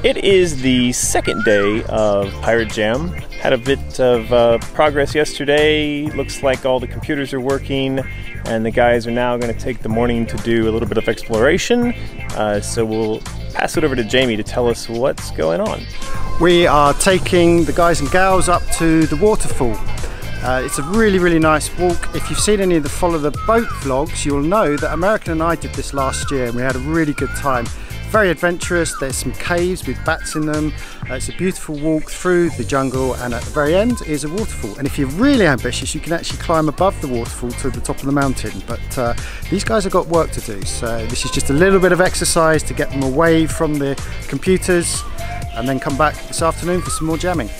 It is the second day of Pirate Jam. Had a bit of progress yesterday. Looks like all the computers are working, and the guys are now going to take the morning to do a little bit of exploration. So we'll pass it over to Jamie to tell us what's going on. We are taking the guys and gals up to the waterfall. It's a really nice walk. If you've seen any of the Follow the Boat vlogs, you'll know that American and I did this last year and we had a really good time. Very adventurous. There's some caves with bats in them. It's a beautiful walk through the jungle, and at the very end is a waterfall. And if you're really ambitious, you can actually climb above the waterfall to the top of the mountain. But these guys have got work to do, so this is just a little bit of exercise to get them away from the computers, and then come back this afternoon for some more jamming.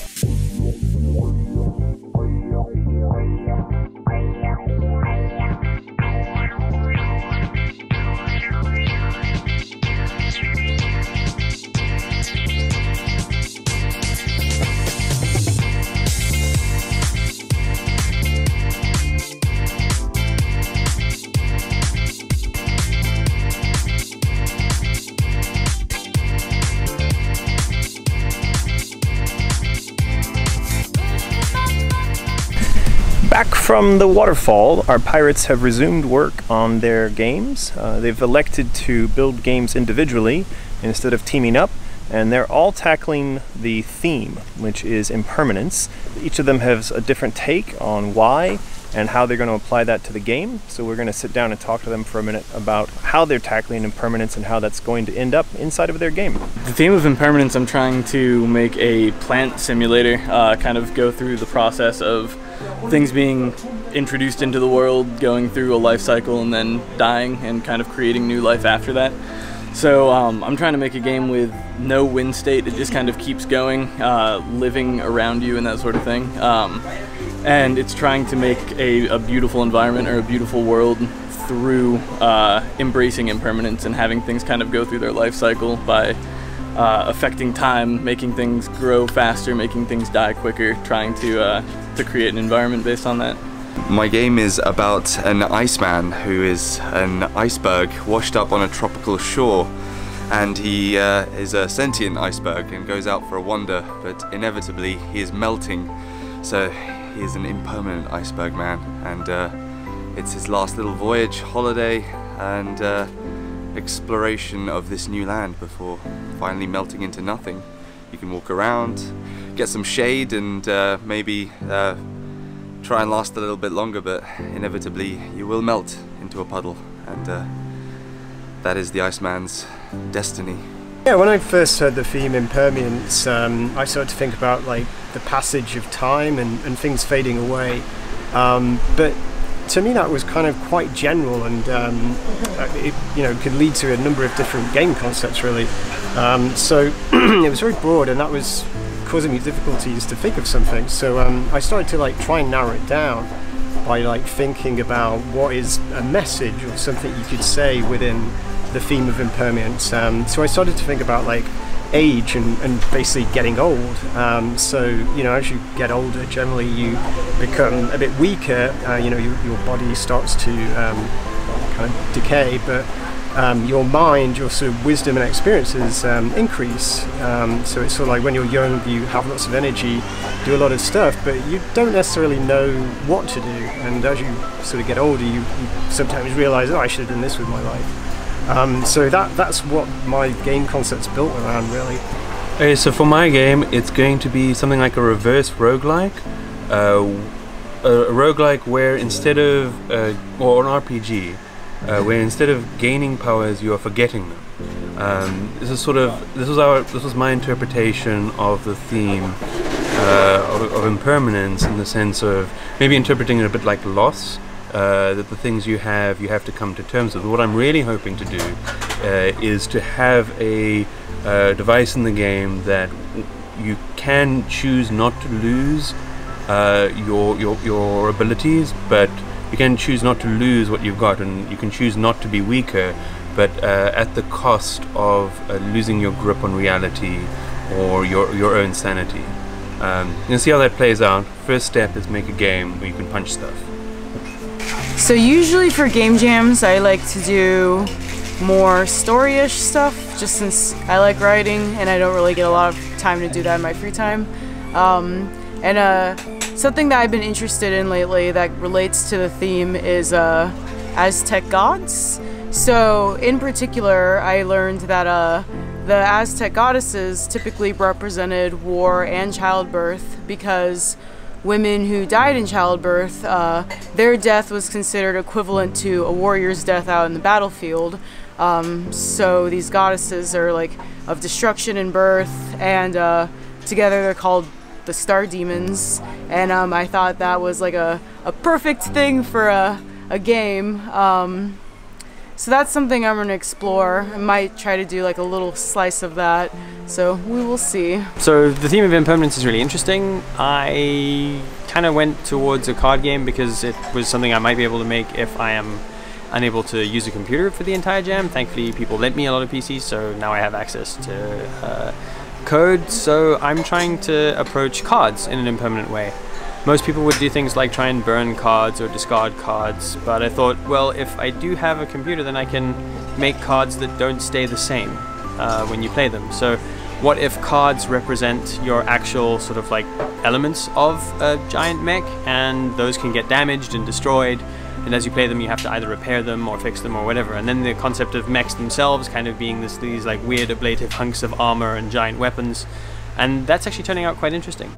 Back from the waterfall, our pirates have resumed work on their games. They've elected to build games individually instead of teaming up, and they're all tackling the theme, which is impermanence. Each of them has a different take on why and how they're going to apply that to the game. So we're going to sit down and talk to them for a minute about how they're tackling impermanence and how that's going to end up inside of their game. The theme of impermanence, I'm trying to make a plant simulator, kind of go through the process of things being introduced into the world, going through a life cycle, and then dying and kind of creating new life after that. So I'm trying to make a game with no win state. It just kind of keeps going, living around you and that sort of thing. And it's trying to make a beautiful environment or a beautiful world through embracing impermanence and having things kind of go through their life cycle by affecting time, making things grow faster, making things die quicker, trying to create an environment based on that. My game is about an iceman who is an iceberg washed up on a tropical shore, and he is a sentient iceberg and goes out for a wander, but inevitably he is melting. So he is an impermanent iceberg man, and it's his last little voyage, holiday, and exploration of this new land before finally melting into nothing. You can walk around, get some shade, and maybe try and last a little bit longer, but inevitably you will melt into a puddle, and that is the Iceman's destiny. Yeah, when I first heard the theme impermanence, I started to think about like the passage of time and things fading away. But to me that was kind of quite general, and it could lead to a number of different game concepts really. So it was very broad, and that was causing me difficulties to think of something. So I started to like try and narrow it down by like thinking about what is a message or something you could say within the theme of impermanence. So I started to think about like age and basically getting old. So as you get older, generally you become a bit weaker. Your body starts to kind of decay, but your mind, your sort of wisdom and experiences increase. So it's sort of like when you're young, you have lots of energy, do a lot of stuff, but you don't necessarily know what to do. And as you sort of get older, you sometimes realize, oh, I should have done this with my life. So that's what my game concept's built around, really. Okay, so for my game, it's going to be something like a reverse roguelike. A roguelike where instead of, or an RPG, where instead of gaining powers, you are forgetting them. This was my interpretation of the theme of impermanence, in the sense of maybe interpreting it a bit like loss. That the things you have to come to terms with. What I'm really hoping to do is to have a device in the game that you can choose not to lose your abilities, but you can choose not to lose what you've got, and you can choose not to be weaker, but at the cost of losing your grip on reality or your own sanity. You'll see how that plays out. First step is make a game where you can punch stuff. So usually for game jams, I like to do more story-ish stuff, just since I like writing and I don't really get a lot of time to do that in my free time. Something that I've been interested in lately that relates to the theme is Aztec gods. So in particular, I learned that the Aztec goddesses typically represented war and childbirth, because women who died in childbirth, their death was considered equivalent to a warrior's death out in the battlefield. So these goddesses are like of destruction and birth, and together they're called the star demons. And I thought that was like a perfect thing for a game. So that's something I'm going to explore. I might try to do like a little slice of that, so we will see. So the theme of impermanence is really interesting. I kind of went towards a card game because it was something I might be able to make if I am unable to use a computer for the entire jam. Thankfully people lent me a lot of PCs, so now I have access to code. So I'm trying to approach cards in an impermanent way. Most people would do things like try and burn cards or discard cards, but I thought, well, if I do have a computer, then I can make cards that don't stay the same when you play them. So what if cards represent your actual sort of like elements of a giant mech, and those can get damaged and destroyed, and as you play them you have to either repair them or fix them or whatever. And then the concept of mechs themselves kind of being these like weird ablative hunks of armor and giant weapons, and that's actually turning out quite interesting.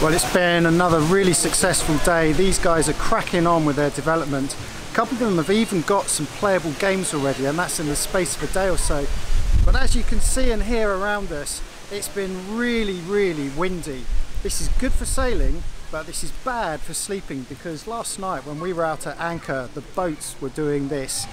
Well, it's been another really successful day. These guys are cracking on with their development. A couple of them have even got some playable games already, and that's in the space of a day or so. But as you can see and hear around us, it's been really, really windy. This is good for sailing, but this is bad for sleeping, because last night when we were out at anchor, the boats were doing this.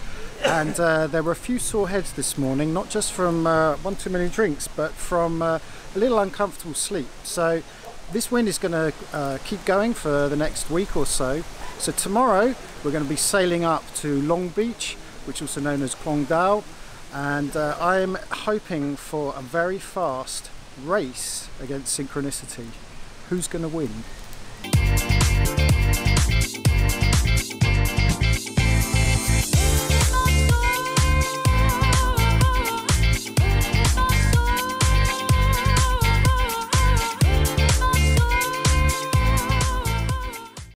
And there were a few sore heads this morning, not just from one too many drinks, but from a little uncomfortable sleep. So this wind is going to keep going for the next week or so. So tomorrow we're going to be sailing up to Long Beach, which is also known as Guangdao, and I'm hoping for a very fast race against synchronicity. Who's going to win?